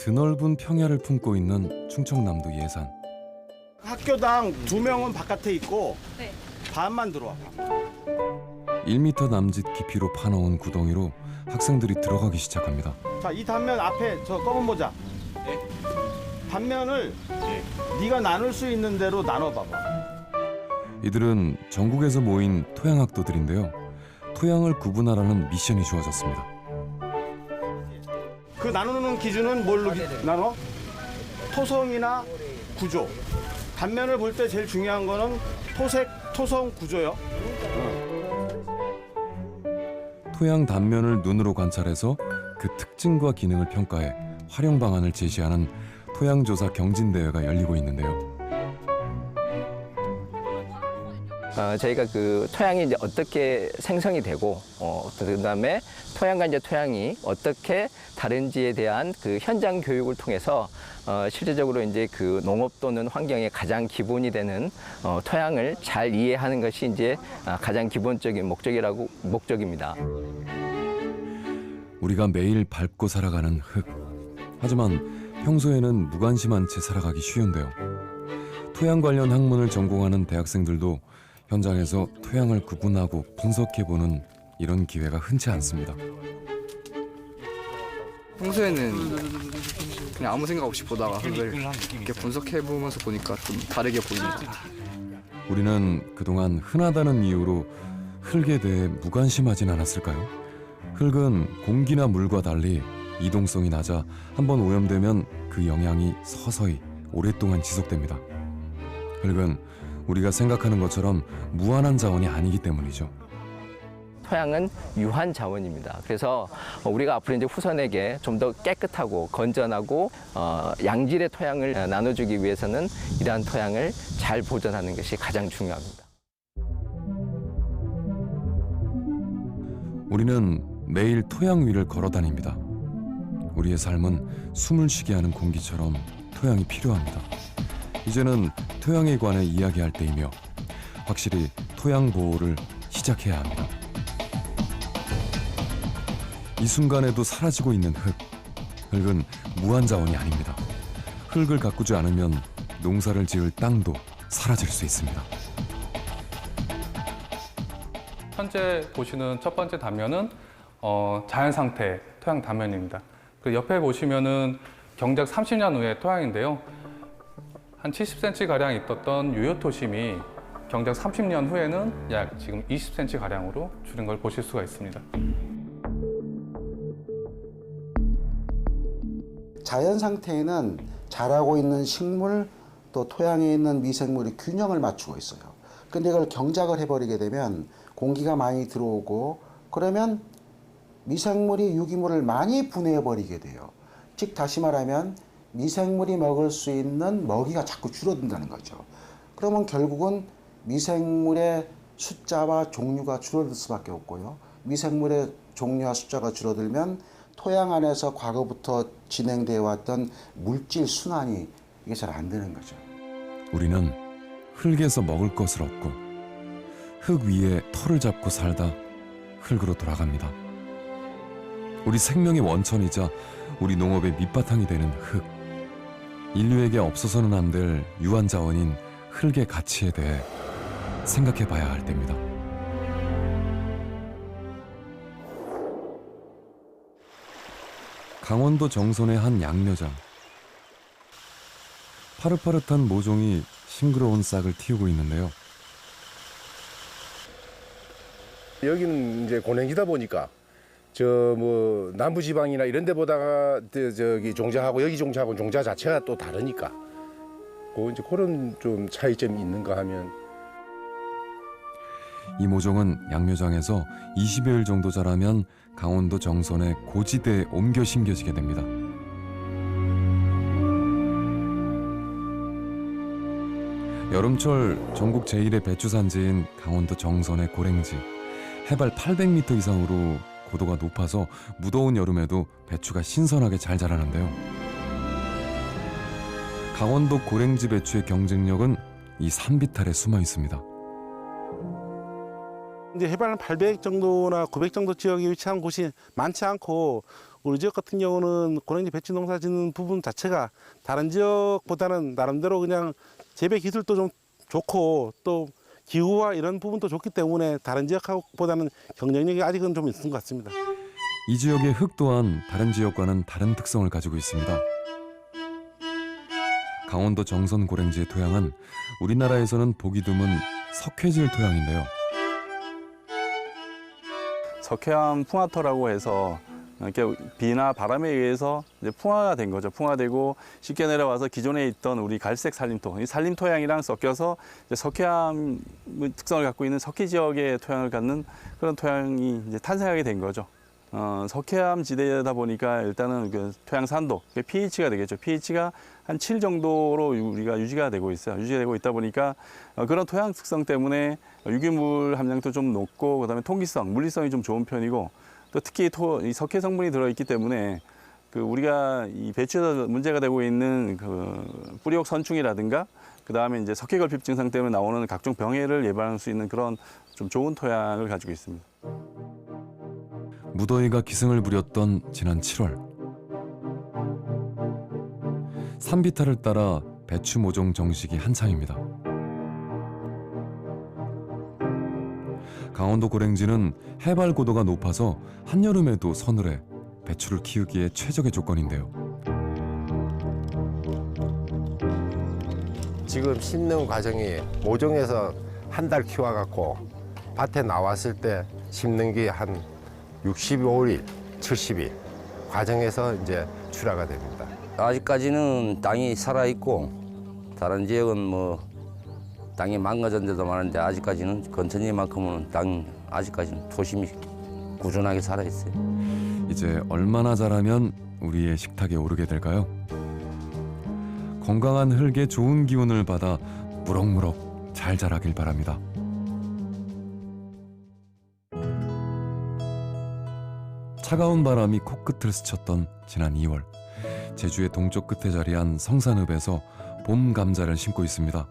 드넓은 평야를 품고 있는 충청남도 예산. 학교당 2명은 바깥에 있고 네. 반만 들어와. 1m 남짓 깊이로 파놓은 구덩이로 학생들이 들어가기 시작합니다. 자, 이 단면 앞에 저 검은 모자. 단면을 네가 나눌 수 있는 대로 나눠봐봐. 이들은 전국에서 모인 토양학도들인데요. 토양을 구분하라는 미션이 주어졌습니다. 그 나누는 기준은 뭘로 나눠? 토성이나 구조. 단면을 볼 때 제일 중요한 거는 토성 구조요. 토양 단면을 눈으로 관찰해서 그 특징과 기능을 평가해 활용 방안을 제시하는 토양조사 경진대회가 열리고 있는데요. 저희가 그 토양이 이제 어떻게 생성이 되고, 그다음에 토양과 이제 토양이 어떻게 다른지에 대한 그 현장 교육을 통해서 실제적으로 이제 그 농업 또는 환경의 가장 기본이 되는 토양을 잘 이해하는 것이 이제 가장 기본적인 목적입니다. 우리가 매일 밟고 살아가는 흙. 하지만 평소에는 무관심한 채 살아가기 쉬운데요. 토양 관련 학문을 전공하는 대학생들도 현장에서 토양을 구분하고 분석해보는 이런 기회가 흔치 않습니다. 평소에는 그냥 아무 생각 없이 보다가 흙을 이렇게 분석해보면서 보니까 좀 다르게 보입니다. 우리는 그동안 흔하다는 이유로 흙에 대해 무관심하진 않았을까요? 흙은 공기나 물과 달리 이동성이 낮아 한번 오염되면 그 영향이 서서히 오랫동안 지속됩니다. 흙은 우리가 생각하는 것처럼 무한한 자원이 아니기 때문이죠. 토양은 유한 자원입니다. 그래서 우리가 앞으로 이제 후손에게 좀 더 깨끗하고 건전하고 양질의 토양을 나눠주기 위해서는 이러한 토양을 잘 보존하는 것이 가장 중요합니다. 우리는 매일 토양 위를 걸어 다닙니다. 우리의 삶은 숨을 쉬게 하는 공기처럼 토양이 필요합니다. 이제는 토양에 관해 이야기할 때이며 확실히 토양 보호를 시작해야 합니다. 이 순간에도 사라지고 있는 흙. 흙은 무한 자원이 아닙니다. 흙을 가꾸지 않으면 농사를 지을 땅도 사라질 수 있습니다. 현재 보시는 첫 번째 단면은 자연 상태 토양 단면입니다. 그 옆에 보시면은 경작 30년 후의 토양인데요. 한 70cm 가량 있었던 유효토심이 경작 30년 후에는 약 지금 20cm 가량으로 줄은 걸 보실 수가 있습니다. 자연 상태에는 자라고 있는 식물 또 토양에 있는 미생물이 균형을 맞추고 있어요. 근데 이걸 경작을 해버리게 되면 공기가 많이 들어오고 그러면 미생물이 유기물을 많이 분해해버리게 돼요. 즉 다시 말하면 미생물이 먹을 수 있는 먹이가 자꾸 줄어든다는 거죠. 그러면 결국은 미생물의 숫자와 종류가 줄어들 수밖에 없고요. 미생물의 종류와 숫자가 줄어들면 토양 안에서 과거부터 진행되어 왔던 물질 순환이 이게 잘 안 되는 거죠. 우리는 흙에서 먹을 것을 얻고 흙 위에 터를 잡고 살다 흙으로 돌아갑니다. 우리 생명의 원천이자 우리 농업의 밑바탕이 되는 흙. 인류에게 없어서는 안 될 유한 자원인 흙의 가치에 대해 생각해 봐야 할 때입니다. 강원도 정선의 한 양묘장. 파릇파릇한 모종이 싱그러운 싹을 틔우고 있는데요. 여기는 이제 고랭지다 보니까 저 뭐 남부 지방이나 이런 데보다가 저기 종자하고 여기 종자하고 종자 자체가 또 다르니까 이제 그런 좀 차이점이 있는가 하면 이 모종은 양묘장에서 20여일 정도 자라면 강원도 정선의 고지대에 옮겨 심겨지게 됩니다. 여름철 전국 제1의 배추 산지인 강원도 정선의 고랭지. 해발 800m 이상으로 고도가 높아서 무더운 여름에도 배추가 신선하게 잘 자라는데요. 강원도 고랭지 배추의 경쟁력은 이 산비탈에 숨어 있습니다. 이제 해발 800 정도나 900 정도 지역에 위치한 곳이 많지 않고 우리 지역 같은 경우는 고랭지 배추 농사 짓는 부분 자체가 다른 지역보다는 나름대로 그냥 재배 기술도 좀 좋고 또 기후와 이런 부분도 좋기 때문에 다른 지역보다는 경쟁력이 아직은 좀 있는 것 같습니다. 이 지역의 흙 또한 다른 지역과는 다른 특성을 가지고 있습니다. 강원도 정선 고랭지의 토양은 우리나라에서는 보기 드문 석회질 토양인데요. 석회암 풍화토라고 해서 이렇게 비나 바람에 의해서 이제 풍화가 된 거죠. 풍화되고 쉽게 내려와서 기존에 있던 우리 갈색 살림토, 이 살림 토양이랑 섞여서 이제 석회암 특성을 갖고 있는 석회 지역의 토양을 갖는 그런 토양이 이제 탄생하게 된 거죠. 석회암 지대다 보니까 일단은 그 토양 산도, pH가 되겠죠. pH가 한 7 정도로 우리가 유지가 되고 있어요. 유지되고 있다 보니까 그런 토양 특성 때문에 유기물 함량도 좀 높고 그다음에 통기성, 물리성이 좀 좋은 편이고 또 특히 이 석회 성분이 들어있기 때문에 그 우리가 이 배추에서 문제가 되고 있는 그 뿌리옥 선충이라든가 그다음에 이제 석회 결핍 증상 때문에 나오는 각종 병해를 예방할 수 있는 그런 좀 좋은 토양을 가지고 있습니다. 무더위가 기승을 부렸던 지난 7월 산비탈을 따라 배추 모종 정식이 한창입니다. 강원도 고랭지는 해발 고도가 높아서 한여름에도 서늘해 배추를 키우기에 최적의 조건인데요. 지금 심는 과정이 모종에서 한 달 키워갖고 밭에 나왔을 때 심는 게 한 65일, 70일 과정에서 이제 출하가 됩니다. 아직까지는 땅이 살아있고 다른 지역은 뭐 땅이 망가진 데도 많은데 아직까지는 건천지만큼은 땅 아직까지는 토심이 꾸준하게 살아있어요. 이제 얼마나 자라면 우리의 식탁에 오르게 될까요? 건강한 흙에 좋은 기운을 받아 무럭무럭 잘 자라길 바랍니다. 차가운 바람이 코끝을 스쳤던 지난 2월 제주의 동쪽 끝에 자리한 성산읍에서 봄 감자를 심고 있습니다.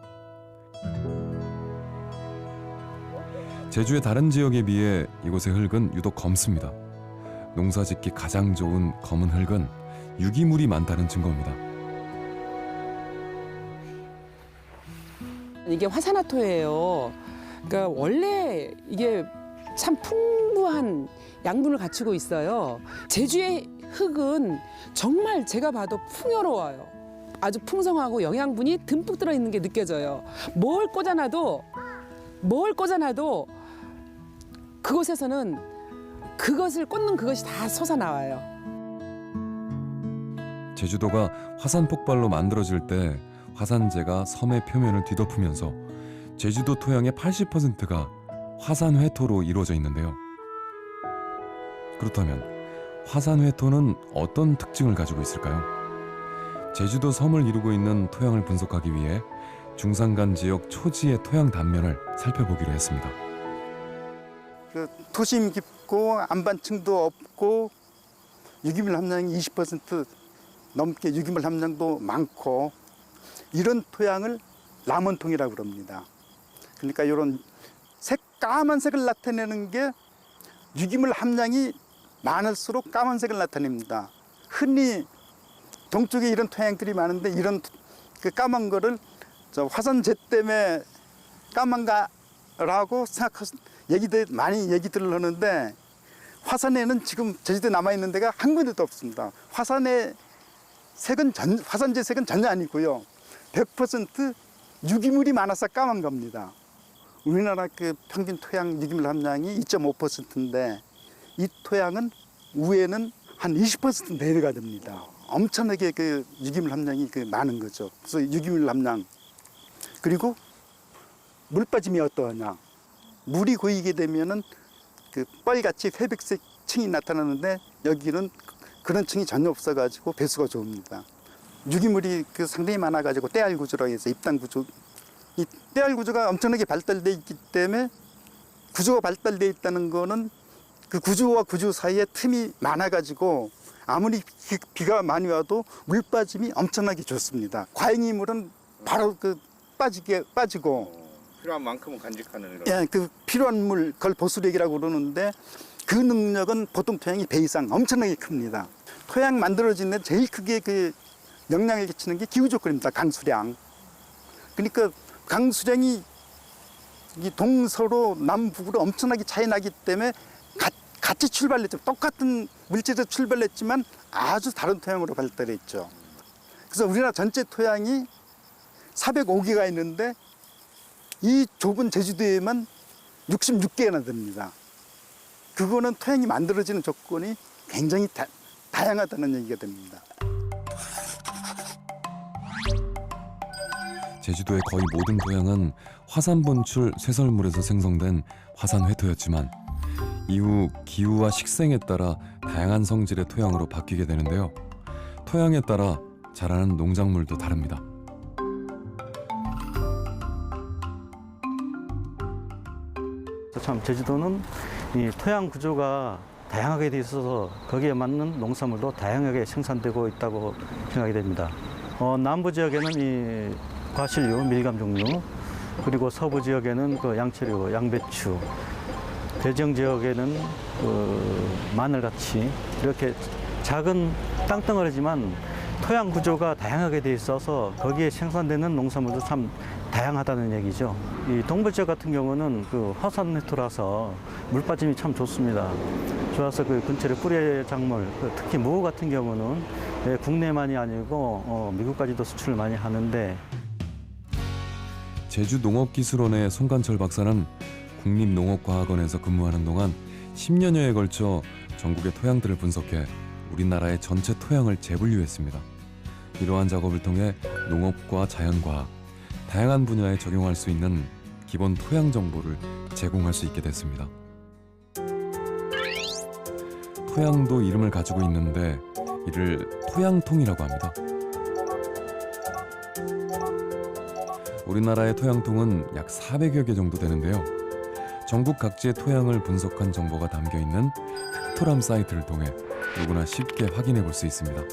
제주의 다른 지역에 비해 이곳의 흙은 유독 검습니다. 농사짓기 가장 좋은 검은 흙은 유기물이 많다는 증거입니다. 이게 화산화토예요. 그러니까 원래 이게 참 풍부한 양분을 갖추고 있어요. 제주의 흙은 정말 제가 봐도 풍요로워요. 아주 풍성하고 영양분이 듬뿍 들어있는 게 느껴져요. 뭘 꽂아놔도 그곳에서는 그것을 꽂는 그것이 다 솟아나와요. 제주도가 화산 폭발로 만들어질 때 화산재가 섬의 표면을 뒤덮으면서 제주도 토양의 80%가 화산회토로 이루어져 있는데요. 그렇다면 화산회토는 어떤 특징을 가지고 있을까요? 제주도 섬을 이루고 있는 토양을 분석하기 위해 중산간 지역 초지의 토양 단면을 살펴보기로 했습니다. 그 토심 깊고 안반층도 없고 유기물 함량이 20% 넘게 유기물 함량도 많고 이런 토양을 남원통이라고 그럽니다. 그러니까 이런 까만색을 나타내는 게 유기물 함량이 많을수록 까만색을 나타냅니다. 흔히 동쪽에 이런 토양들이 많은데 이런 그 까만 거를 화산재 때문에 까만가라고 많이 얘기들을 하는데 화산에는 지금 제주도에 남아있는 데가 한 군데도 없습니다. 화산재 색은 전혀 아니고요. 100% 유기물이 많아서 까만 겁니다. 우리나라 그 평균 토양 유기물 함량이 2.5%인데 이 토양은 위에는 한 20% 내려가 됩니다. 엄청나게 그 유기물 함량이 많은 거죠. 그래서 유기물 함량 그리고 물 빠짐이 어떠하냐? 물이 고이게 되면은 그 뻘같이 회백색 층이 나타나는데 여기는 그런 층이 전혀 없어가지고 배수가 좋습니다. 유기물이 상당히 많아가지고 떼알 구조라고 해서 입단 구조. 이 떼알 구조가 엄청나게 발달돼 있기 때문에 구조가 발달돼 있다는 거는 그 구조와 구조 사이에 틈이 많아가지고 아무리 비가 많이 와도 물 빠짐이 엄청나게 좋습니다. 과잉이물은 바로 빠지고 필요한 만큼은 간직하는 이런. 예, 그 필요한 물 그걸 보수력이라고 그러는데 그 능력은 보통 토양이 배 이상 엄청나게 큽니다. 토양 만들어지는 데 제일 크게 그 영향을 끼치는 게 기후 조건입니다. 강수량. 그러니까 강수량이 이 동서로 남북으로 엄청나게 차이 나기 때문에 같이 출발했죠. 똑같은 물질에서 출발했지만 아주 다른 토양으로 발달했죠. 그래서 우리나라 전체 토양이 405개가 있는데 이 좁은 제주도에만 66개나 됩니다. 그거는 토양이 만들어지는 조건이 굉장히 다양하다는 얘기가 됩니다. 제주도의 거의 모든 토양은 화산 분출 쇄설물에서 생성된 화산 회토였지만 이후 기후와 식생에 따라 다양한 성질의 토양으로 바뀌게 되는데요. 토양에 따라 자라는 농작물도 다릅니다. 참 제주도는 이 토양 구조가 다양하게 돼 있어서 거기에 맞는 농산물도 다양하게 생산되고 있다고 생각이 됩니다. 남부 지역에는 이 과실류, 밀감 종류, 그리고 서부 지역에는 그 양채류, 양배추, 대정 지역에는 그 마늘같이 이렇게 작은 땅덩어리지만 토양 구조가 다양하게 돼 있어서 거기에 생산되는 농산물도 참 다양하다는 얘기죠. 이 동부 지역 같은 경우는 그 화산 회토라서 물빠짐이 참 좋습니다. 좋아서 그 근처의 뿌리 작물, 특히 무 같은 경우는 국내만이 아니고 미국까지도 수출을 많이 하는데. 제주농업기술원의 송관철 박사는 국립농업과학원에서 근무하는 동안 10년여에 걸쳐 전국의 토양들을 분석해 우리나라의 전체 토양을 재분류했습니다. 이러한 작업을 통해 농업과 자연과학, 다양한 분야에 적용할 수 있는 기본 토양 정보를 제공할 수 있게 됐습니다. 토양도 이름을 가지고 있는데 이를 토양통이라고 합니다. 우리나라의 토양통은 약 400여 개 정도 되는데요. 전국 각지의 토양을 분석한 정보가 담겨 있는 흑토람 사이트를 통해 누구나 쉽게 확인해 볼 수 있습니다.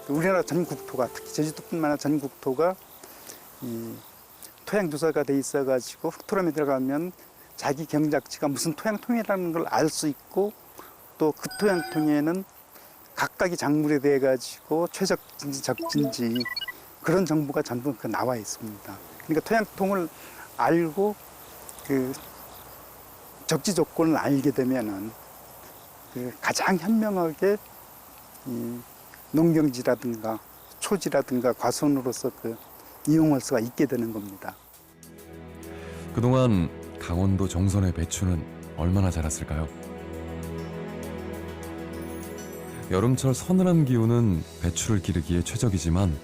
우리나라 전 국토가, 특히 제주도뿐만 아니라 전 국토가 이 토양 조사가 돼 있어가지고 흑토람에 들어가면 자기 경작지가 무슨 토양통이라는 걸 알 수 있고 또 그 토양통에는 각각의 작물에 대해 가지고 최적진지 적진지 그런 정보가 전부 나와 있습니다. 그러니까 토양통을 알고 그 적지 조건을 알게 되면은 그 가장 현명하게 이 농경지라든가 초지라든가 과수원으로서 그 이용할 수가 있게 되는 겁니다. 그동안 강원도 정선의 배추는 얼마나 자랐을까요? 여름철 서늘한 기후는 배추를 기르기에 최적이지만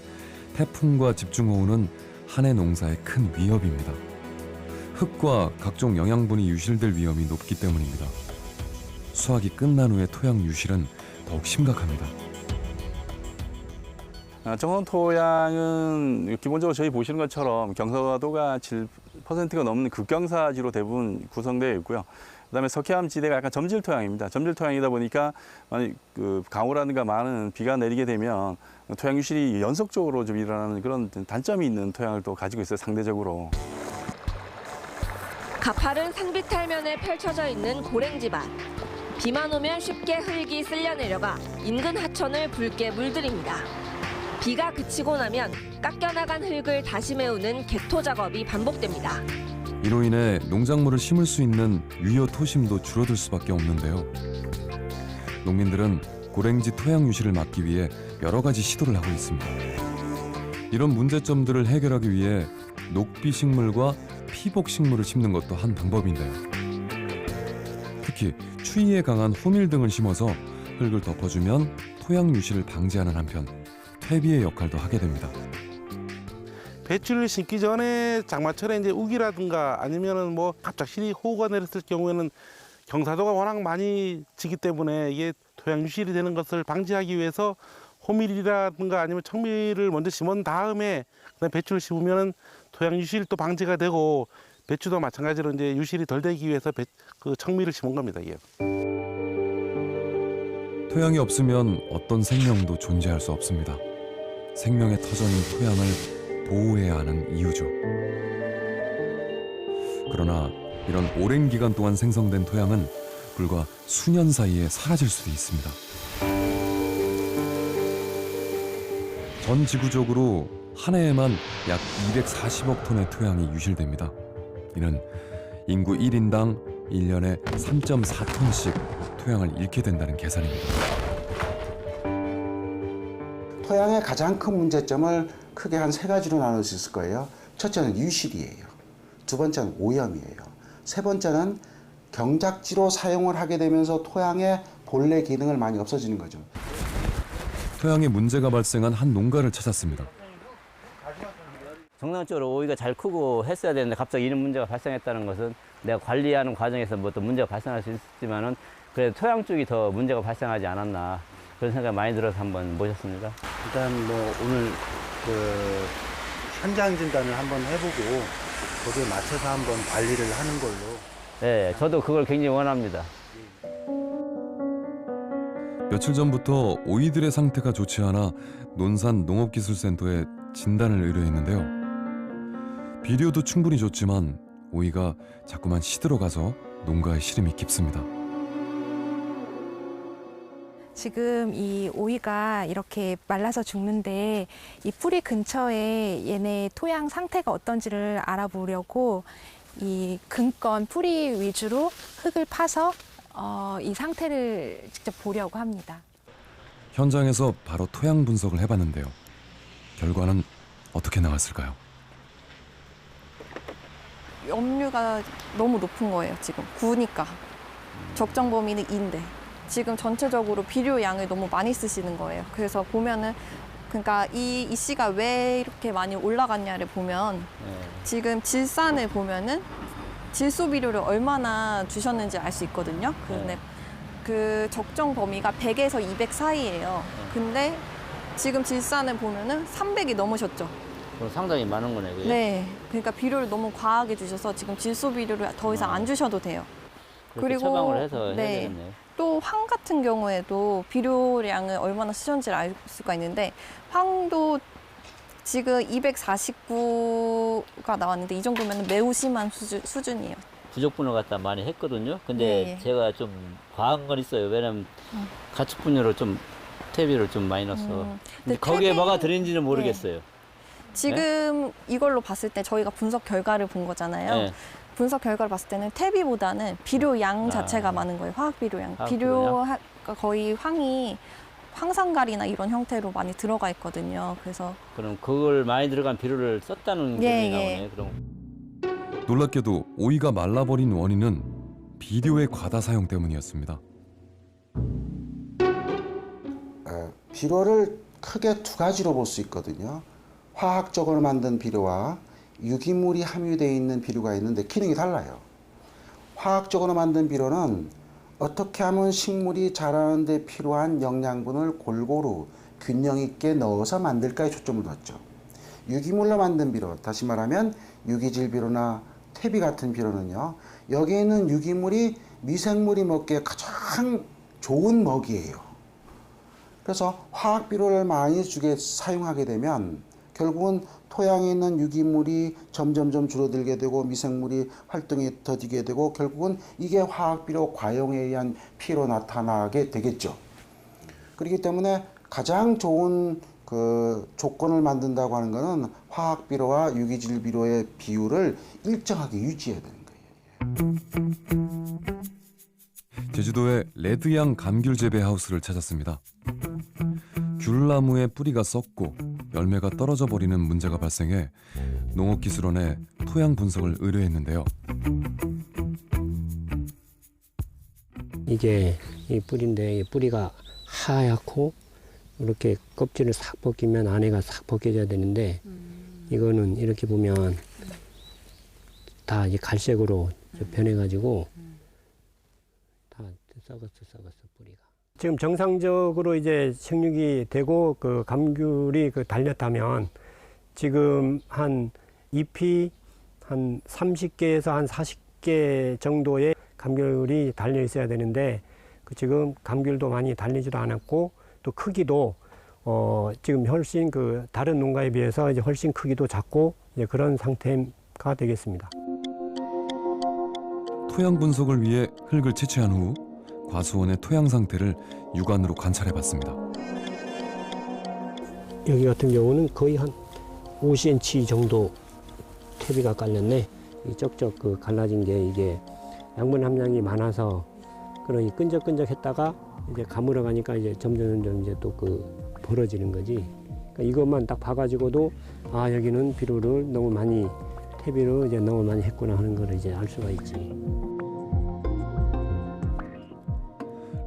태풍과 집중호우는 한 해 농사에 큰 위협입니다. 흙과 각종 영양분이 유실될 위험이 높기 때문입니다. 수확이 끝난 후의 토양 유실은 더욱 심각합니다. 정선 토양은 기본적으로 저희 보시는 것처럼 경사도가 7%가 넘는 극경사지로 대부분 구성되어 있고요. 그다음에 석회암 지대가 약간 점질 토양입니다. 점질 토양이다 보니까 만약 그 강우라든가 많은 비가 내리게 되면 토양 유실이 연속적으로 좀 일어나는 그런 단점이 있는 토양을 또 가지고 있어요, 상대적으로. 가파른 산비탈면에 펼쳐져 있는 고랭지밭. 비만 오면 쉽게 흙이 쓸려 내려가 인근 하천을 붉게 물들입니다. 비가 그치고 나면 깎여나간 흙을 다시 메우는 개토 작업이 반복됩니다. 이로 인해 농작물을 심을 수 있는 유효 토심도 줄어들 수밖에 없는데요. 농민들은 고랭지 토양 유실을 막기 위해 여러 가지 시도를 하고 있습니다. 이런 문제점들을 해결하기 위해 녹비 식물과 피복 식물을 심는 것도 한 방법인데요. 특히 추위에 강한 호밀 등을 심어서 흙을 덮어주면 토양 유실을 방지하는 한편 퇴비의 역할도 하게 됩니다. 배추를 심기 전에 장마철에 이제 우기라든가 아니면은 뭐 갑작스레 호우가 내렸을 경우에는 경사도가 워낙 많이 지기 때문에 이게 토양 유실이 되는 것을 방지하기 위해서 호밀이라든가 아니면 청밀을 먼저 심은 다음에 그다음에 배추를 심으면은 토양 유실도 방지가 되고 배추도 마찬가지로 이제 유실이 덜 되기 위해서 그 청밀을 심은 겁니다. 이게. 토양이 없으면 어떤 생명도 존재할 수 없습니다. 생명의 터전인 토양을 보호해야 하는 이유죠. 그러나 이런 오랜 기간 동안 생성된 토양은 불과 수년 사이에 사라질 수도 있습니다. 전 지구적으로 한 해에만 약 240억 톤의 토양이 유실됩니다. 이는 인구 1인당 1년에 3.4톤씩 토양을 잃게 된다는 계산입니다. 토양의 가장 큰 문제점을 크게 한 3가지로 나눌 수 있을 거예요. 첫째는 유실이에요. 두 번째는 오염이에요. 세 번째는 경작지로 사용을 하게 되면서 토양의 본래 기능을 많이 없어지는 거죠. 토양에 문제가 발생한 한 농가를 찾았습니다. 정상적으로 오이가 잘 크고 했어야 되는데 갑자기 이런 문제가 발생했다는 것은 내가 관리하는 과정에서 뭐 또 문제가 발생할 수 있지만은 그래도 토양 쪽이 더 문제가 발생하지 않았나 그런 생각이 많이 들어서 한번 모셨습니다. 일단 뭐 오늘 그 현장 진단을 한번 해보고 거기에 맞춰서 한번 관리를 하는 걸로. 네, 저도 그걸 굉장히 원합니다. 며칠 전부터 오이들의 상태가 좋지 않아 논산 농업기술센터에 진단을 의뢰했는데요. 비료도 충분히 줬지만 오이가 자꾸만 시들어가서 농가의 시름이 깊습니다. 지금 이 오이가 이렇게 말라서 죽는데 이 뿌리 근처에 얘네 토양 상태가 어떤지를 알아보려고 이 근건 뿌리 위주로 흙을 파서 이 상태를 직접 보려고 합니다. 현장에서 바로 토양 분석을 해봤는데요. 결과는 어떻게 나왔을까요? 염류가 너무 높은 거예요, 지금. 9니까. 적정 범위는 2인데. 지금 전체적으로 비료 양을 너무 많이 쓰시는 거예요. 그래서 보면은, 그러니까 이 씨가 왜 이렇게 많이 올라갔냐를 보면, 지금 질산을 보면은 질소 비료를 얼마나 주셨는지 알 수 있거든요. 근데 그 적정 범위가 100에서 200 사이예요. 근데 지금 질산을 보면은 300이 넘으셨죠. 그럼 상당히 많은 거네, 그게? 네. 그러니까 비료를 너무 과하게 주셔서 지금 질소 비료를 더 이상 안 주셔도 돼요. 그리고 처방을 해서 해야 되겠네요. 또 황 같은 경우에도 비료량을 얼마나 쓰셨는지를 알 수가 있는데 황도 지금 249가 나왔는데 이 정도면 매우 심한 수준이에요. 부적분을 갖다 많이 했거든요. 근데 네. 제가 좀 과한 건 있어요. 왜냐면 가축분유를 좀 퇴비를 좀 많이 넣어서. 근데 거기에 뭐가 들어있는지는 모르겠어요. 지금 이걸로 봤을 때 저희가 분석 결과를 본 거잖아요. 네. 분석 결과를 봤을 때는 퇴비보다는 비료 양 자체가 많은 거예요. 화학 비료 양. 비료가 거의 황산갈이나 이런 형태로 많이 들어가 있거든요. 그래서 그럼 그걸 많이 들어간 비료를 썼다는 결론이 나오네. 그럼. 놀랍게도 오이가 말라버린 원인은 비료의 과다 사용 때문이었습니다. 비료를 크게 2가지로 볼 수 있거든요. 화학적으로 만든 비료와 유기물이 함유되어 있는 비료가 있는데 기능이 달라요. 화학적으로 만든 비료는 어떻게 하면 식물이 자라는 데 필요한 영양분을 골고루 균형 있게 넣어서 만들까에 초점을 뒀죠. 유기물로 만든 비료, 다시 말하면 유기질 비료나 퇴비 같은 비료는요. 여기에 있는 유기물이 미생물이 먹기에 가장 좋은 먹이에요. 그래서 화학 비료를 많이 사용하게 되면 결국은 토양에 있는 유기물이 점점점 줄어들게 되고 미생물이 활동이 더디게 되고 결국은 이게 화학비료 과용에 의한 피해로 나타나게 되겠죠. 그렇기 때문에 가장 좋은 그 조건을 만든다고 하는 것은 화학비료와 유기질 비료의 비율을 일정하게 유지해야 되는 거예요. 제주도의 레드양 감귤 재배 하우스를 찾았습니다. 귤나무의 뿌리가 썩고 열매가 떨어져 버리는 문제가 발생해 농업기술원에 토양 분석을 의뢰했는데요. 이게 이 뿌리인데 이 뿌리가 하얗고 이렇게 껍질을 싹 벗기면 안에가 싹 벗겨져야 되는데 이거는 이렇게 보면 다 이제 갈색으로 변해가지고 다 썩었어 뿌리가. 지금 정상적으로 이제 생육이 되고 그 감귤이 그 달렸다면 지금 한 잎이 한 30개에서 한 40개 정도의 감귤이 달려 있어야 되는데 그 지금 감귤도 많이 달리지도 않았고 또 크기도 지금 훨씬 그 다른 농가에 비해서 이제 훨씬 크기도 작고 이제 그런 상태가 되겠습니다. 토양 분석을 위해 흙을 채취한 후 과수원의 토양 상태를 육안으로 관찰해봤습니다. 여기 같은 경우는 거의 한 5cm 정도 퇴비가 깔렸네. 이 쩍쩍 그 갈라진 게 이게 양분 함량이 많아서 그러니 끈적끈적했다가 이제 가물어 가니까 이제 점점 이제 또 그 벌어지는 거지. 그러니까 이것만 딱 봐가지고도 아 여기는 비료를 너무 많이 퇴비를 이제 너무 많이 했구나 하는 걸 이제 알 수가 있지.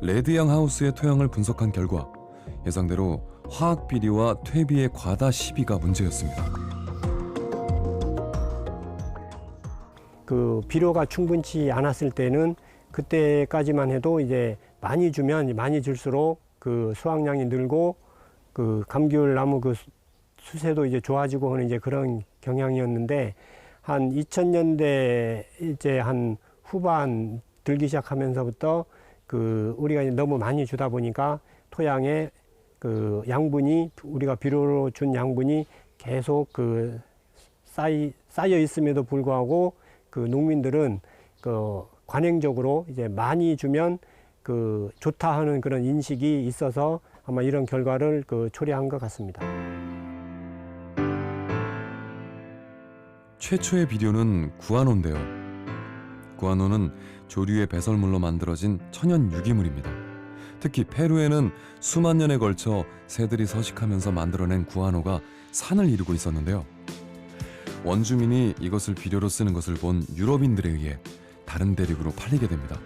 레드양 하우스의 토양을 분석한 결과 예상대로 화학 비료와 퇴비의 과다 시비가 문제였습니다. 그 비료가 충분치 않았을 때는 그때까지만 해도 이제 많이 주면 많이 줄수록 그 수확량이 늘고 그 감귤 나무 그 수세도 이제 좋아지고 하는 이제 그런 경향이었는데 한 2000년대 이제 한 후반 들기 시작하면서부터 그 우리가 이제 너무 많이 주다 보니까 토양에 그 양분이 우리가 비료로 준 양분이 계속 그 쌓여 있음에도 불구하고 그 농민들은 그 관행적으로 이제 많이 주면 그 좋다 하는 그런 인식이 있어서 아마 이런 결과를 그 초래한 것 같습니다. 최초의 비료는 구아노인데요. 구아노는 조류의 배설물로 만들어진 천연 유기물입니다. 특히 페루에는 수만 년에 걸쳐 새들이 서식하면서 만들어낸 구아노가 산을 이루고 있었는데요. 원주민이 이것을 비료로 쓰는 것을 본 유럽인들에 의해 다른 대륙으로 팔리게 됩니다.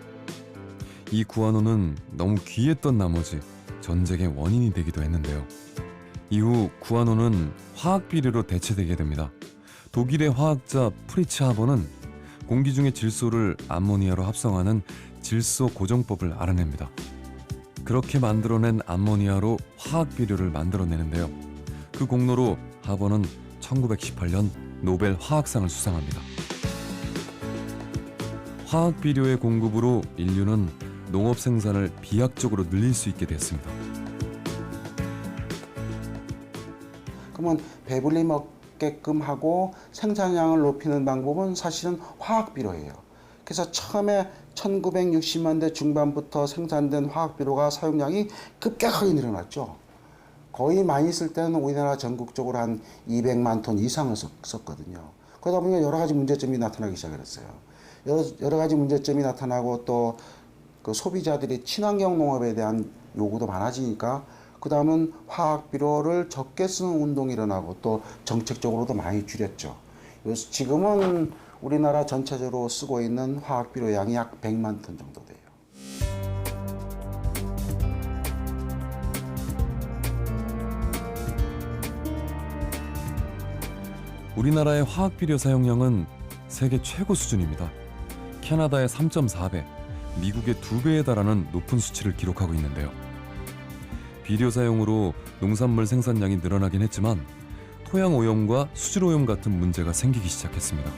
이 구아노는 너무 귀했던 나머지 전쟁의 원인이 되기도 했는데요. 이후 구아노는 화학 비료로 대체되게 됩니다. 독일의 화학자 프리츠 하버는 공기 중의 질소를 암모니아로 합성하는 질소 고정법을 알아냅니다. 그렇게 만들어낸 암모니아로 화학 비료를 만들어내는데요. 그 공로로 하버는 1918년 노벨 화학상을 수상합니다. 화학 비료의 공급으로 인류는 농업 생산을 비약적으로 늘릴 수 있게 됐습니다. 그러면 배불리 먹게끔 하고 생산량을 높이는 방법은 사실은 화학 비료예요. 그래서 처음에 1960년대 중반부터 생산된 화학 비료가 사용량이 급격하게 늘어났죠. 거의 많이 쓸 때는 우리나라 전국적으로 한 200만 톤 이상을 썼거든요. 그러다 보니까 여러 가지 문제점이 나타나기 시작했어요. 여러 가지 문제점이 나타나고 또 그 소비자들이 친환경 농업에 대한 요구도 많아지니까 그 다음은 화학 비료를 적게 쓰는 운동이 일어나고 또 정책적으로도 많이 줄였죠. 지금은 우리나라 전체적으로 쓰고 있는 화학 비료 양이 약 100만 톤 정도 돼요. 우리나라의 화학 비료 사용량은 세계 최고 수준입니다. 캐나다의 3.4배, 미국의 2배에 달하는 높은 수치를 기록하고 있는데요. 비료 사용으로 농산물 생산량이 늘어나긴 했지만 토양 오염과 수질 오염 같은 문제가 생기기 시작했습니다.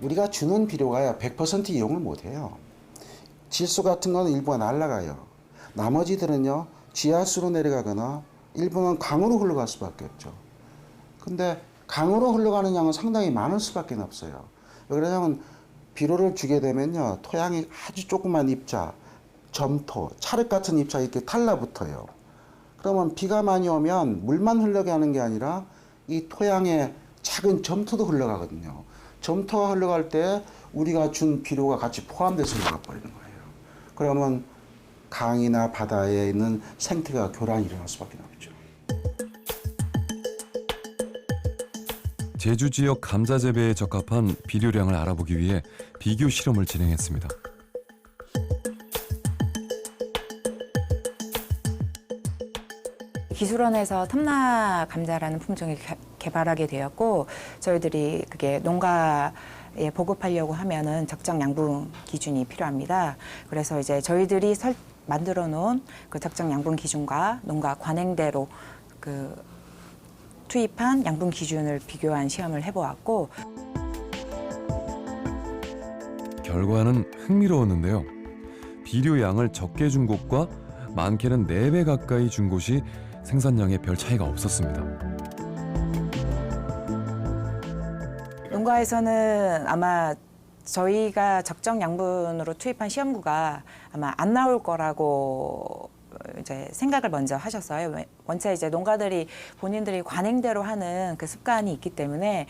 우리가 주는 비료가요 100% 이용을 못해요. 질소 같은 건 일부가 날아가요. 나머지들은요 지하수로 내려가거나 일부는 강으로 흘러갈 수밖에 없죠. 근데 강으로 흘러가는 양은 상당히 많을 수밖에 없어요. 왜냐하면 비료를 주게 되면요 토양이 아주 조그만 입자, 점토, 찰흙 같은 입자 이렇게 달라붙어요. 그러면 비가 많이 오면 물만 흘러게 하는 게 아니라 이 토양에 작은 점토도 흘러가거든요. 점토가 흘러갈 때 우리가 준 비료가 같이 포함돼서 흘러가 버리는 거예요. 그러면 강이나 바다에 있는 생태계가 교란이 일어날 수밖에 없죠. 제주 지역 감자 재배에 적합한 비료량을 알아보기 위해 비교 실험을 진행했습니다. 기술원에서 탐나 감자라는 품종을 개발하게 되었고 저희들이 그게 농가에 보급하려고 하면은 적정 양분 기준이 필요합니다. 그래서 이제 저희들이 만들어 놓은 그 적정 양분 기준과 농가 관행대로 그 투입한 양분 기준을 비교한 시험을 해보았고 결과는 흥미로웠는데요. 비료 양을 적게 준 곳과 많게는 4배 가까이 준 곳이 생산량에 별 차이가 없었습니다. 농가에서는 아마 저희가 적정 양분으로 투입한 시험구가 아마 안 나올 거라고 이제 생각을 먼저 하셨어요. 원체 이제 농가들이 본인들이 관행대로 하는 그 습관이 있기 때문에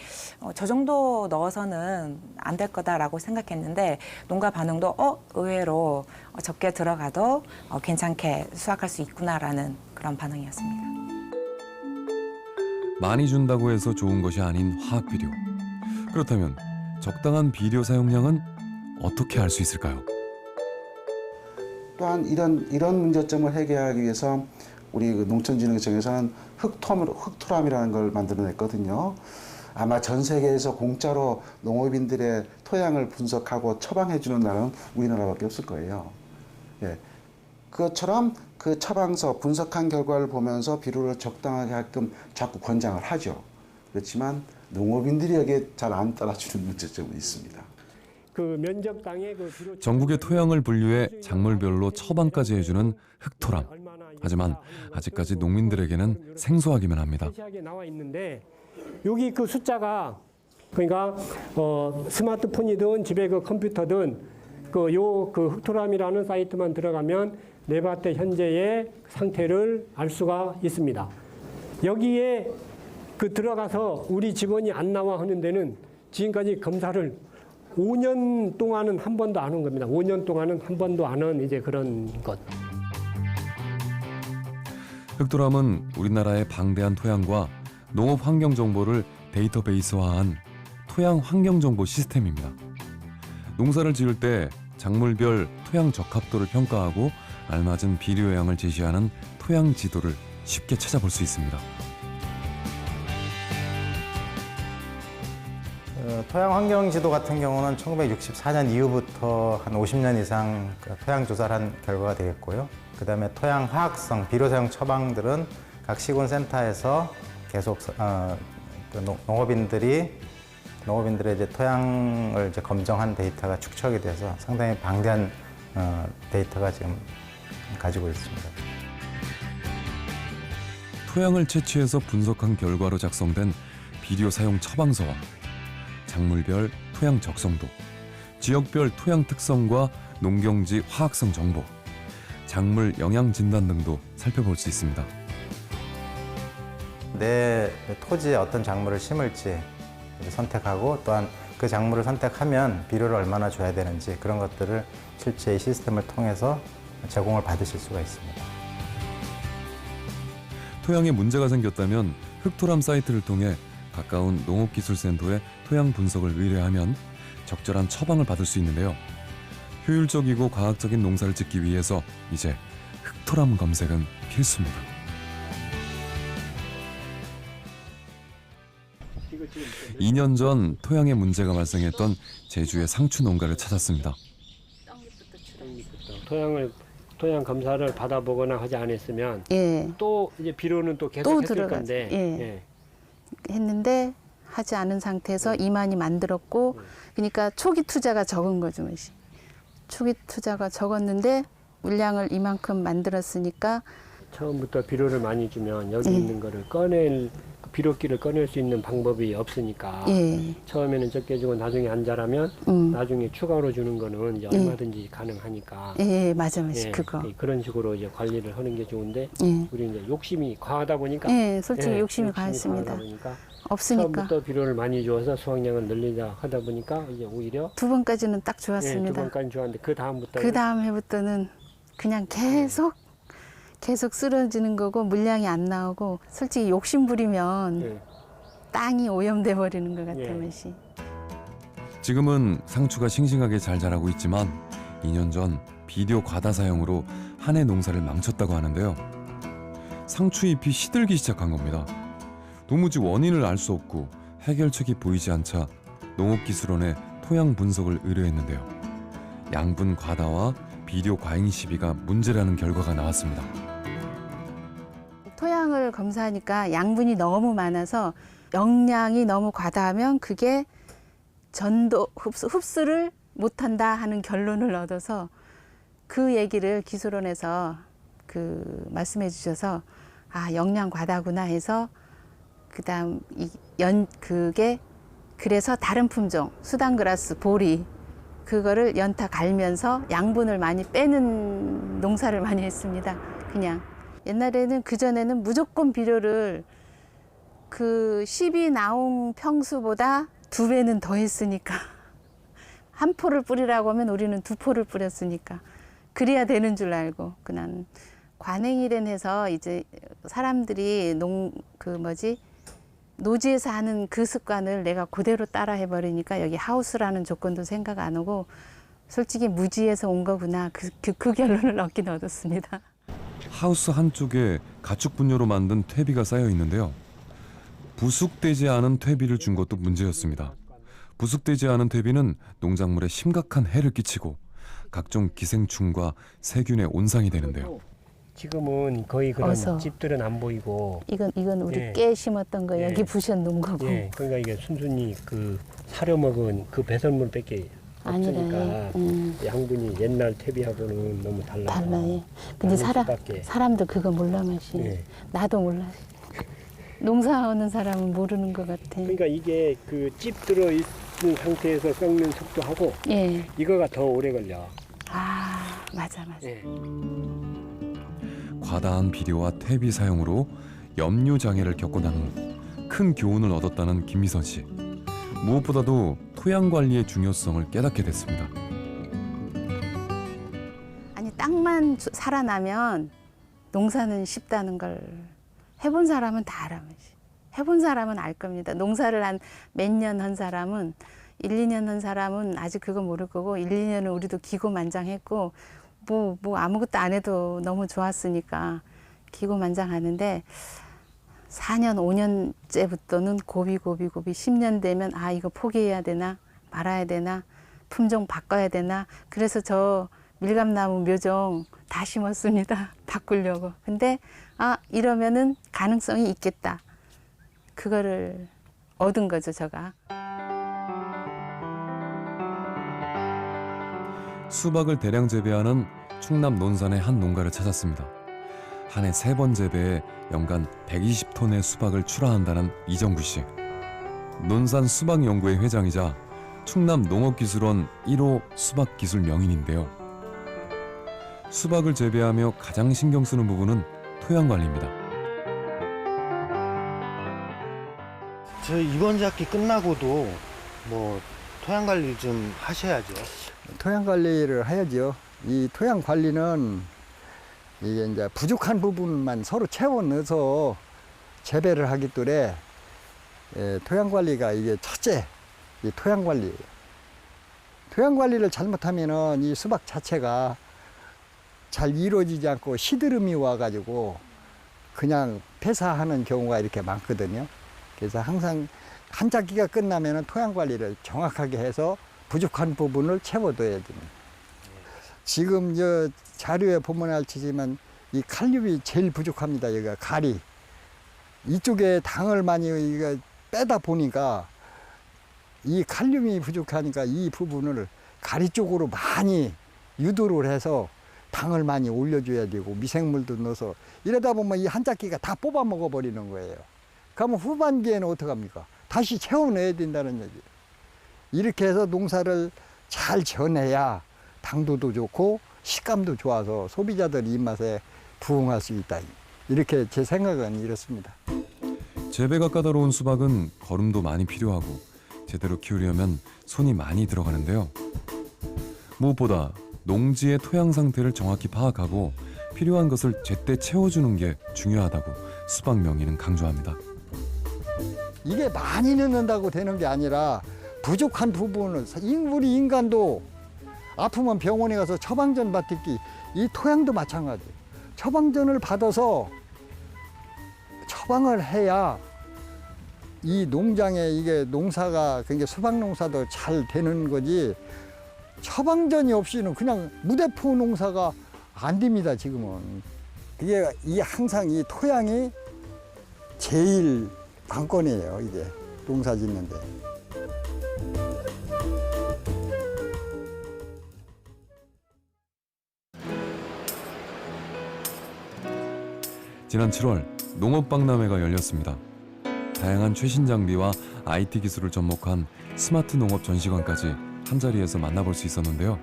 저 정도 넣어서는 안 될 거다라고 생각했는데 농가 반응도 의외로 적게 들어가도 괜찮게 수확할 수 있구나라는 그런 반응이었습니다. 많이 준다고 해서 좋은 것이 아닌 화학 비료. 그렇다면 적당한 비료 사용량은 어떻게 알 수 있을까요? 또한 이런 문제점을 해결하기 위해서 우리 농촌진흥청에서는 흑토람이라는 걸 만들어냈거든요. 아마 전 세계에서 공짜로 농업인들의 토양을 분석하고 처방해주는 나라는 우리나라밖에 없을 거예요. 예. 그것처럼 그 처방서 분석한 결과를 보면서 비료를 적당하게 하게끔 자꾸 권장을 하죠. 그렇지만 농업인들이 여기에 잘 안 따라주는 문제점은 있습니다. 그 면적 땅에 그 비료 전국의 토양을 분류해 작물별로 처방까지 해주는 흑토람. 하지만 아직까지 농민들에게는 생소하기만 합니다. 세세하게 나와 있는데 여기 그 숫자가 그러니까 스마트폰이든 집에 그 컴퓨터든 그 흑토람이라는 사이트만 들어가면 내 밭의 현재의 상태를 알 수가 있습니다. 여기에 그 들어가서 우리 집원이 안 나와 하는 데는 지금까지 검사를 5년 동안은 한 번도 안 한 겁니다. 5년 동안은 한 번도 안 한 이제 그런 것. 흑토람은 우리나라의 방대한 토양과 농업 환경 정보를 데이터베이스화한 토양 환경 정보 시스템입니다. 농사를 지을 때 작물별 토양 적합도를 평가하고 알맞은 비료량을 제시하는 토양 지도를 쉽게 찾아볼 수 있습니다. 토양 환경 지도 같은 경우는 1964년 이후부터 한 50년 이상 토양 조사를 한 결과가 되겠고요. 그다음에 토양 화학성 비료 사용 처방들은 각 시군센터에서 계속 농업인들의 이제 토양을 이제 검정한 데이터가 축적이 돼서 상당히 방대한 데이터가 지금 가지고 있습니다. 토양을 채취해서 분석한 결과로 작성된 비료 사용 처방서와 작물별 토양 적성도, 지역별 토양 특성과 농경지 화학성 정보, 작물 영양 진단 등도 살펴볼 수 있습니다. 내 토지에 어떤 작물을 심을지 선택하고 또한 그 작물을 선택하면 비료를 얼마나 줘야 되는지 그런 것들을 실제 이 시스템을 통해서 제공을 받으실 수가 있습니다. 토양에 문제가 생겼다면 흑토람 사이트를 통해 가까운 농업기술센터에 토양 분석을 의뢰하면 적절한 처방을 받을 수 있는데요. 효율적이고 과학적인 농사를 짓기 위해서 이제 흑토람 검색은 필수입니다. 2년 전 토양에 문제가 발생했던 제주의 상추 농가를 찾았습니다. 토양 검사를 받아보거나 하지 않았으면 또 이제 비료는 또 계속 했을 건데 했는데 하지 않은 상태에서 이만희 만들었고 그러니까 초기 투자가 적은 거죠. 초기 투자가 적었는데 물량을 이만큼 만들었으니까 처음부터 비료를 많이 주면 여기 있는 거를 비료기를 꺼낼 수 있는 방법이 없으니까 처음에는 적게 주고 나중에 안 자라면 나중에 추가로 주는 거는 이제 얼마든지 가능하니까 맞아 그거 그런 식으로 이제 관리를 하는 게 좋은데 우리 이제 욕심이 과하다 보니까 솔직히 욕심이 과했습니다. 없으니까 처음부터 비료를 많이 줘서 수확량을 늘리자 하다 보니까 이제 오히려 2번까지는 딱 좋았습니다. 2번까지 좋았는데 그 다음 해부터는 그냥 계속 쓰러지는 거고 물량이 안 나오고 솔직히 욕심 부리면 땅이 오염돼 버리는 것 같아요. 맛이. 지금은 상추가 싱싱하게 잘 자라고 있지만 2년 전 비료 과다 사용으로 한 해 농사를 망쳤다고 하는데요. 상추 잎이 시들기 시작한 겁니다. 도무지 원인을 알 수 없고 해결책이 보이지 않자 농업기술원에 토양 분석을 의뢰했는데요. 양분 과다와 비료 과잉 시비가 문제라는 결과가 나왔습니다. 토양을 검사하니까 양분이 너무 많아서 영양이 너무 과다하면 그게 흡수를 못한다 하는 결론을 얻어서 그 얘기를 기술원에서 말씀해 주셔서 영양 과다구나 해서 그다음 그게 그래서 다른 품종 수단그라스 보리 그거를 연타 갈면서 양분을 많이 빼는 농사를 많이 했습니다. 그냥 옛날에는 그전에는 무조건 비료를 그 12나홍 평수보다 2배는 더 했으니까 한 포를 뿌리라고 하면 우리는 2포를 뿌렸으니까 그래야 되는 줄 알고 그냥 관행일엔 해서 이제 사람들이 노지에서 하는 그 습관을 내가 그대로 따라 해버리니까 여기 하우스라는 조건도 생각 안 하고 솔직히 무지에서 온 거구나 그 결론을 얻긴 얻었습니다. 하우스 한쪽에 가축 분뇨로 만든 퇴비가 쌓여 있는데요. 부숙되지 않은 퇴비를 준 것도 문제였습니다. 부숙되지 않은 퇴비는 농작물에 심각한 해를 끼치고 각종 기생충과 세균의 온상이 되는데요. 지금은 거의 그런 어서. 집들은 안 보이고 이건 우리 예. 깨 심었던 거 예. 여기 부셔놓은 거고. 예, 그러니까 이게 순순히 그 사료 먹은 그 배설물밖에 없으니까 아니라 양분이 옛날 퇴비하고는 너무 달라요. 달라요. 근데 사람도 그거 몰라 마시. 예. 나도 몰라. 농사하는 사람은 모르는 것 같아. 그러니까 이게 그 집 들어 있는 상태에서 썩는 속도하고 예. 이거가 더 오래 걸려. 아 맞아. 예. 과다한 비료와 퇴비 사용으로 염류 장애를 겪고 난 후 큰 교훈을 얻었다는 김미선 씨. 무엇보다도 토양 관리의 중요성을 깨닫게 됐습니다. 아니 땅만 살아나면 농사는 쉽다는 걸 해본 사람은 다 알아. 해본 사람은 알 겁니다. 농사를 한 몇 년 한 사람은 1, 2년 한 사람은 아직 그거 모를 거고 1, 2년은 우리도 기고만장했고 뭐 아무것도 안 해도 너무 좋았으니까 기고만장하는데 4년, 5년째부터는 고비 10년 되면 아 이거 포기해야 되나 말아야 되나 품종 바꿔야 되나 그래서 저 밀감나무 묘종 다 심었습니다. 바꾸려고. 근데 아 이러면은 가능성이 있겠다. 그거를 얻은 거죠, 제가. 수박을 대량 재배하는 충남 논산의 한 농가를 찾았습니다. 한 해 3번 재배에 연간 120톤의 수박을 출하한다는 이정구 씨. 논산 수박연구회 회장이자 충남 농업기술원 1호 수박기술 명인인데요. 수박을 재배하며 가장 신경 쓰는 부분은 토양 관리입니다. 저 이번 작기 끝나고도 뭐 토양 관리 좀 하셔야죠. 토양 관리를 해야죠. 이 토양 관리는 이게 이제 부족한 부분만 서로 채워 넣어서 재배를 하기 때문에 토양 관리가 이게 첫째 이 토양 관리예요. 토양 관리를 잘못하면은 이 수박 자체가 잘 이루어지지 않고 시드름이 와가지고 그냥 폐사하는 경우가 이렇게 많거든요. 그래서 항상 한 작기가 끝나면은 토양 관리를 정확하게 해서 부족한 부분을 채워둬야 됩니다. 지금 저 자료에 보면 알지만 이 칼륨이 제일 부족합니다. 여기가 가리. 이쪽에 당을 많이 이거 빼다 보니까 이 칼륨이 부족하니까 이 부분을 가리 쪽으로 많이 유도를 해서 당을 많이 올려줘야 되고 미생물도 넣어서 이러다 보면 이 한 작기가 다 뽑아 먹어 버리는 거예요. 그러면 후반기에는 어떡합니까? 다시 채워넣어야 된다는 얘기예요. 이렇게 해서 농사를 잘 지어내야 당도도 좋고 식감도 좋아서 소비자들 입맛에 부응할 수 있다. 이렇게 제 생각은 이렇습니다. 재배가 까다로운 수박은 거름도 많이 필요하고 제대로 키우려면 손이 많이 들어가는데요. 무엇보다 농지의 토양 상태를 정확히 파악하고 필요한 것을 제때 채워주는 게 중요하다고 수박 명인은 강조합니다. 이게 많이 넣는다고 되는 게 아니라 부족한 부분을 우리 인간도 아프면 병원에 가서 처방전 받듣기 이 토양도 마찬가지예요. 처방전을 받아서 처방을 해야 이 농장에 이게 농사가 그러니까 수박 농사도 잘 되는 거지 처방전이 없이는 그냥 무대포 농사가 안 됩니다. 지금은 이게 항상 이 토양이 제일 관건이에요. 이게 농사 짓는데. 지난 7월 농업박람회가 열렸습니다. 다양한 최신 장비와 IT 기술을 접목한 스마트 농업 전시관까지 한자리에서 만나볼 수 있었는데요.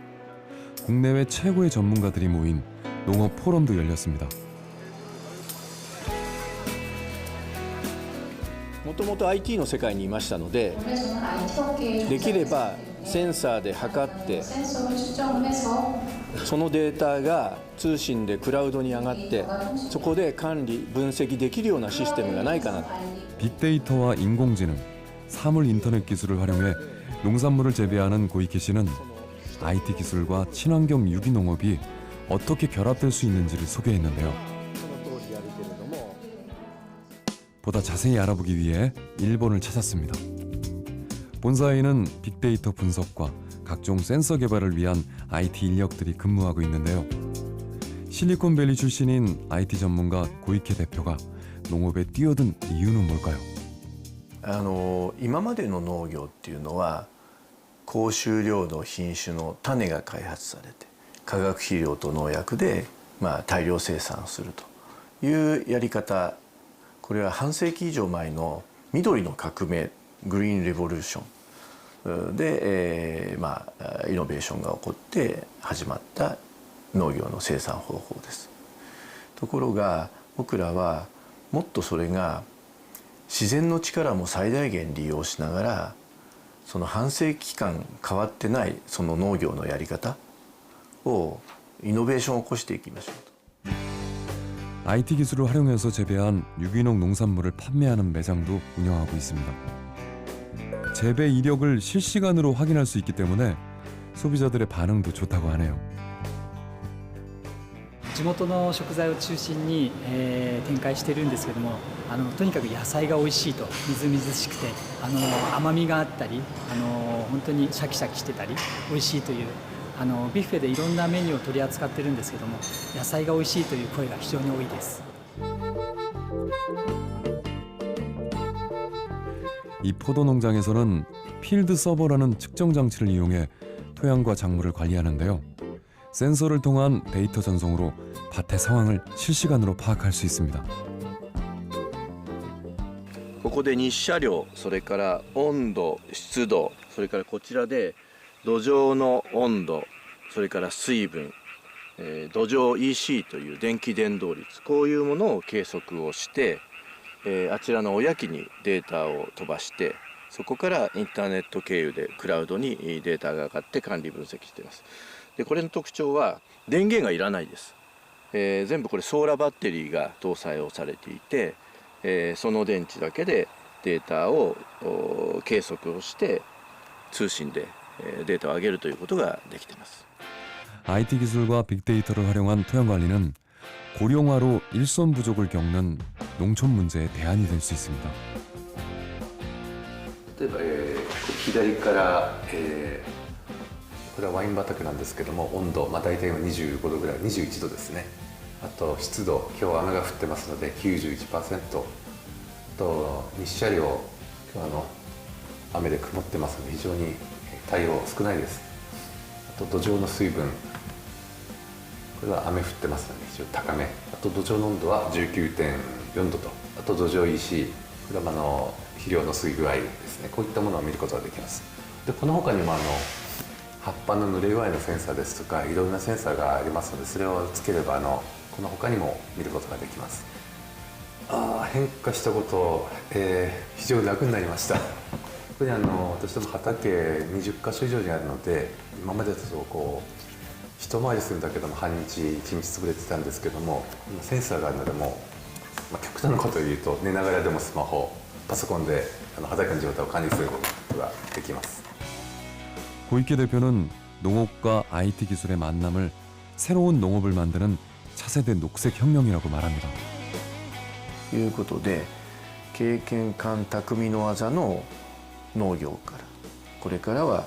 국내외 최고의 전문가들이 모인 농업 포럼도 열렸습니다. もともと IT の世界にいましたので、できればセンサーで測ってそのデータが通信でクラウドに上がってそこで管理分析できるようなシステムがないかな。 빅데이터와 인공지능, 사물 인터넷 기술을 활용해 농산물을 재배하는 고이케 씨는 IT 기술과 친환경 유기농업이 어떻게 결합될 수 있는지를 소개했는데요. 보다 자세히 알아보기 위해 일본을 찾았습니다. 본사에는 빅데이터 분석과 각종 센서 개발을 위한 IT 인력들이 근무하고 있는데요. 실리콘밸리 출신인 IT 전문가 고이케 대표가 농업에 뛰어든 이유는 뭘까요? 今までの農業っていうのは高収量の品種の種が開発されて化学肥料と農薬で大量生産するというやり方、これは半世紀以上前の緑の革命グリーンレボリューションで、イノベーションが起こって始まった農業の生産方法です。ところが僕らはもっとそれが自然の力も最大限利用しながらその半世紀間変わってないその農業のやり方をイノベーションを起こしていきましょうと。 IT 기술을 활용해서 재배한 유기농 농산물을 판매하는 매장도 운영하고 있습니다. 재배 이력을 실시간으로 확인할 수 있기 때문에 소비자들의 반응도 좋다고 하네요. 地元の食材を中心に、展開しているんですけども、とにかく野菜が美味しいと、みずみずしくて甘みがあったり、本当にシャキシャキしてたり美味しいという、ビュッフェでいろんなメニューを取り扱ってるんですけども、野菜が美味しいという声が非常に多いです。 이 포도 농장에서는 필드 서버라는 측정 장치를 이용해 토양과 작물을 관리하는데요. 센서를 통한 데이터 전송으로 밭의 상황을 실시간으로 파악할 수 있습니다. ここで日射量、それから温度、湿度、それからこちらで土壌の温度、それから水分、土壌 EC という電気伝導率、こういうものを計測をして、あちらの親機にデータを飛ばして、そこからインターネット経由でクラウドにデータが上がって管理分析しています。でこれの特徴は電源がいらないです。全部これソーラーバッテリーが搭載をされていて、その電池だけでデータを計測をして通信でデータを上げるということができています。 IT 기술과 빅데이터를 활용한 토양 관리는 고령화로 일손 부족을 겪는 농촌 문제의 대안이 될 수 있습니다. 例えば、左から、これはワイン畑なんですけども、温度、大体25度ぐらい、21度ですね。あと湿度、今日は雨が降ってますので 91%。あと日射量、今日は雨で曇ってますので非常に太陽少ないです。あと土壌の水分、これは雨降ってますので非常に高め。あと土壌の温度は 19.4 度と、あと土壌 EC、これは肥料の吸い具合ですね。こういったものを見ることができます。でこの他にも葉っぱの濡れ具合のセンサーですとかいろんなセンサーがありますので、それをつければこの他にも見ることができます。変化したこと、非常に楽になりました。特に私ども畑20カ所以上にあるので、今までだと一回りするんだけども半日1日潰れてたんですけども、今センサーがあるのでも極端なことを言うと寝ながらでもスマホ、パソコンで畑の状態を管理することができます。 고이케 대표는 농업과 IT 기술의 만남을 새로운 농업을 만드는 차세대 녹색 혁명이라고 말합니다. ということで経験勘匠の技の農業からこれからは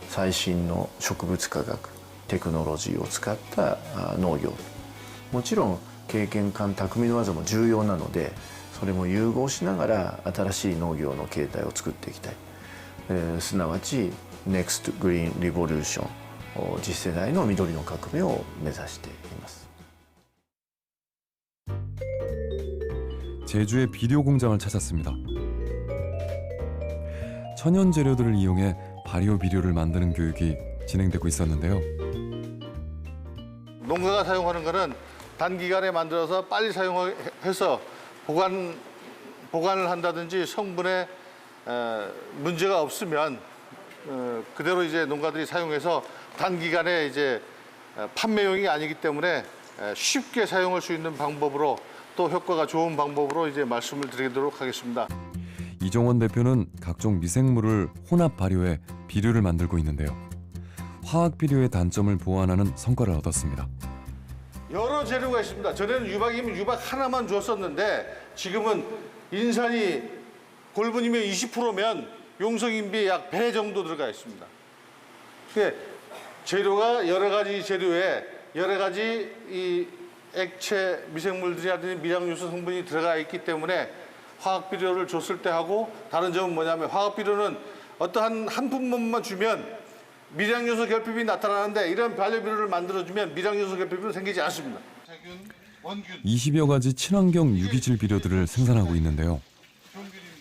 最新の植物科学テクノロジーを使った農業、もちろん経験勘匠の技も重要なのでそれも融合しながら新しい農業の形態を作っていきたい、すなわちNext Green Revolution、次世代の緑の革命を目指しています。 제주의 비료 공장을 찾았습니다. 천연 재료들을 이용해 발효 비료를 만드는 교육이 진행되고 있었는데요. 농가가 사용하는 거는 단기간에 만들어서 빨리 사용해서 보관을 한다든지 성분에 문제가 없으면 그대로 이제 농가들이 사용해서 단기간에 이제 판매용이 아니기 때문에 쉽게 사용할 수 있는 방법으로 또 효과가 좋은 방법으로 이제 말씀을 드리도록 하겠습니다. 이종원 대표는 각종 미생물을 혼합 발효해 비료를 만들고 있는데요. 화학 비료의 단점을 보완하는 성과를 얻었습니다. 여러 재료가 있습니다. 전에는 유박이면 유박 하나만 줬었는데 지금은 인산이 골분이면 20%면 용성인비 약 배 정도 들어가 있습니다. 재료가 여러 가지 재료에 여러 가지 이 액체 미생물들이라든지 미량요소 성분이 들어가 있기 때문에 화학 비료를 줬을 때 하고 다른 점은 뭐냐면 화학 비료는 어떠한 한 품목만 주면 미량요소 결핍이 나타나는데 이런 발효 비료를 만들어주면 미량요소 결핍은 생기지 않습니다. 20여 가지 친환경 유기질 비료들을 생산하고 있는데요.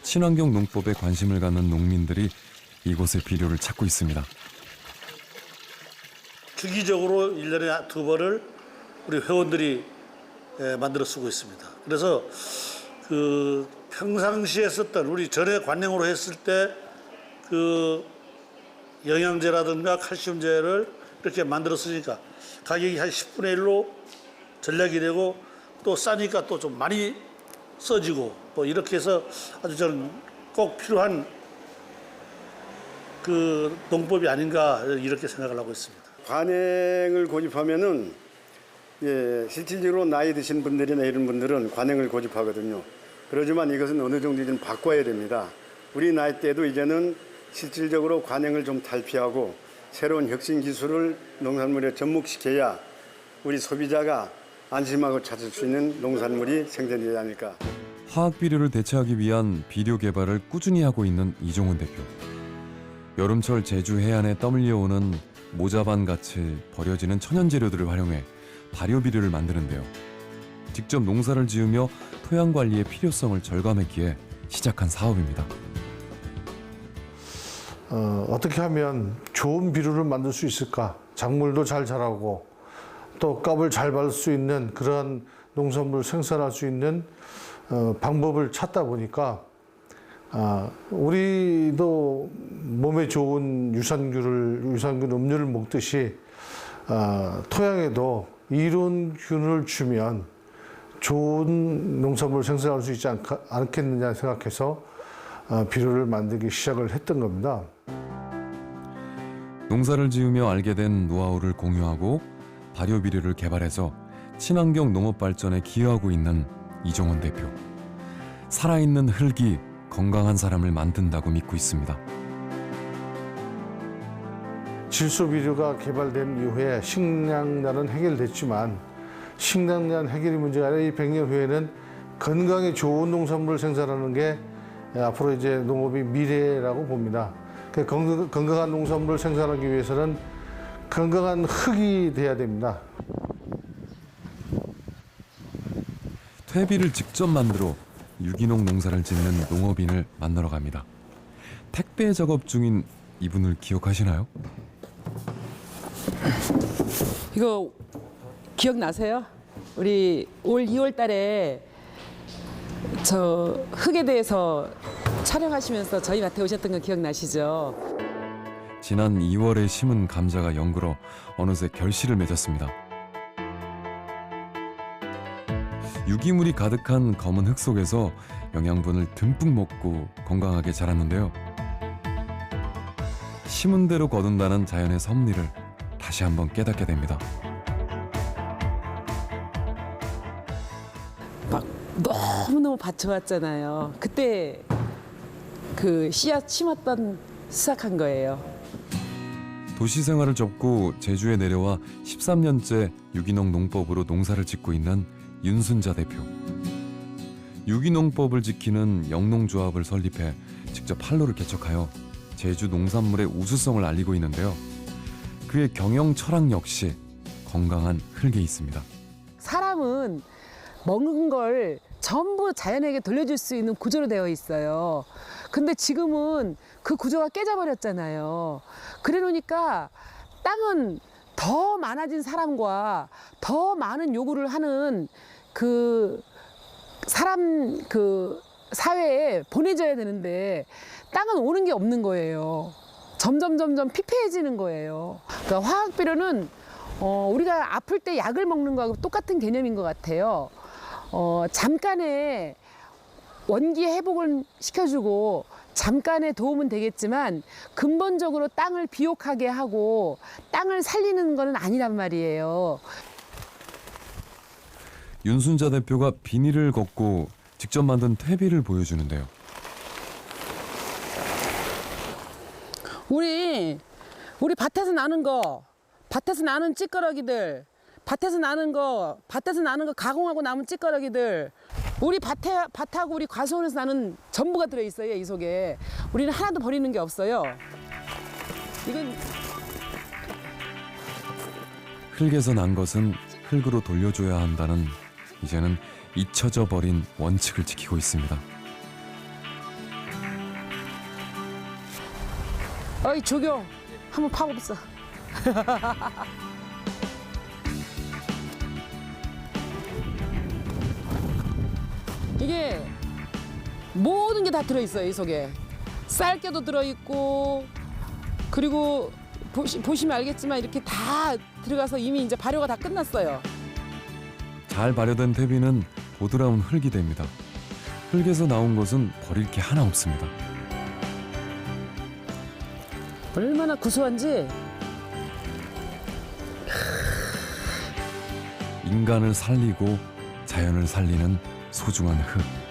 친환경 농법에 관심을 갖는 농민들이 이곳의 비료를 찾고 있습니다. 주기적으로 1년에 2번을 우리 회원들이 만들어 쓰고 있습니다. 그래서 그 평상시에 썼던 우리 전에 관행으로 했을 때 그 영양제라든가 칼슘제를 이렇게 만들어 쓰니까 가격이 한 10분의 1로 전략이 되고 또 싸니까 또 좀 많이 써지고 뭐 이렇게 해서 아주 저는 꼭 필요한 그 농법이 아닌가 이렇게 생각을 하고 있습니다. 관행을 고집하면은 실질적으로 나이 드신 분들이나 이런 분들은 관행을 고집하거든요. 그러지만 이것은 어느 정도 좀 바꿔야 됩니다. 우리 나이 때도 이제는 실질적으로 관행을 좀 탈피하고 새로운 혁신 기술을 농산물에 접목시켜야 우리 소비자가 안심하고 찾을 수 있는 농산물이 생산되지 않을까. 화학 비료를 대체하기 위한 비료 개발을 꾸준히 하고 있는 이종원 대표. 여름철 제주 해안에 떠밀려오는 모자반 같이 버려지는 천연 재료들을 활용해 발효 비료를 만드는데요. 직접 농사를 지으며 토양 관리의 필요성을 절감했기에 시작한 사업입니다. 어떻게 하면 좋은 비료를 만들 수 있을까? 작물도 잘 자라고 또 값을 잘 받을 수 있는 그러한 농산물을 생산할 수 있는 방법을 찾다 보니까 우리도 몸에 좋은 유산균 음료를 먹듯이 토양에도 이런 균을 주면 좋은 농산물을 생산할 수 있지 않겠느냐 생각해서 비료를 만들기 시작을 했던 겁니다. 농사를 지으며 알게 된 노하우를 공유하고 발효 비료를 개발해서 친환경 농업 발전에 기여하고 있는 이종원 대표. 살아있는 흙이 건강한 사람을 만든다고 믿고 있습니다. 질소 비료가 개발된 이후에 식량난은 해결됐지만 식량난 해결이 문제가 아니라 이 100년 후에는 건강에 좋은 농산물을 생산하는 게 앞으로 이제 농업의 미래라고 봅니다. 건강한 농산물을 생산하기 위해서는 건강한 흙이 돼야 됩니다. 퇴비를 직접 만들어 유기농 농사를 짓는 농업인을 만나러 갑니다. 택배 작업 중인 이분을 기억하시나요? 이거 기억나세요? 우리 올 2월 달에 저 흙에 대해서 촬영하시면서 저희 밭에 오셨던 거 기억나시죠? 지난 2월에 심은 감자가 연글어 어느새 결실을 맺었습니다. 유기물이 가득한 검은 흙 속에서 영양분을 듬뿍 먹고 건강하게 자랐는데요. 심은 대로 거둔다는 자연의 섭리를 다시 한번 깨닫게 됩니다. 막 너무너무 밭 좋았잖아요. 그때 그 씨앗 심었던 수확한 거예요. 도시 생활을 접고 제주에 내려와 13년째 유기농 농법으로 농사를 짓고 있는 윤순자 대표. 유기농법을 지키는 영농조합을 설립해 직접 판로를 개척하여 제주 농산물의 우수성을 알리고 있는데요. 그의 경영 철학 역시 건강한 흙에 있습니다. 사람은 먹는 걸 전부 자연에게 돌려줄 수 있는 구조로 되어 있어요. 근데 지금은 그 구조가 깨져버렸잖아요. 그래 놓으니까 땅은 더 많아진 사람과 더 많은 요구를 하는 그 사람 그 사회에 보내져야 되는데 땅은 오는 게 없는 거예요. 점점 피폐해지는 거예요. 그러니까 화학 비료는 우리가 아플 때 약을 먹는 거하고 똑같은 개념인 것 같아요. 잠깐의 원기 회복을 시켜주고 잠깐의 도움은 되겠지만 근본적으로 땅을 비옥하게 하고 땅을 살리는 거는 아니란 말이에요. 윤순자 대표가 비닐을 걷고 직접 만든 퇴비를 보여주는데요. 우리 밭에서 나는 거, 밭에서 나는 찌꺼러기들, 밭에서 나는 거 가공하고 남은 찌꺼러기들, 우리 밭하고 우리 과수원에서 나는 전부가 들어있어요, 이 속에. 우리는 하나도 버리는 게 없어요. 이건 흙에서 난 것은 흙으로 돌려줘야 한다는 이제는 잊혀져 버린 원칙을 지키고 있습니다. 어이 조교 한번 파봅시다. 이게 모든 게 다 들어있어요, 이 속에. 쌀깨도 들어있고, 그리고 보시면 알겠지만 이렇게 다 들어가서 이미 이제 발효가 다 끝났어요. 잘 발효된 퇴비는 보드라운 흙이 됩니다. 흙에서 나온 것은 버릴 게 하나 없습니다. 얼마나 구수한지. 인간을 살리고 자연을 살리는 소중한 흙.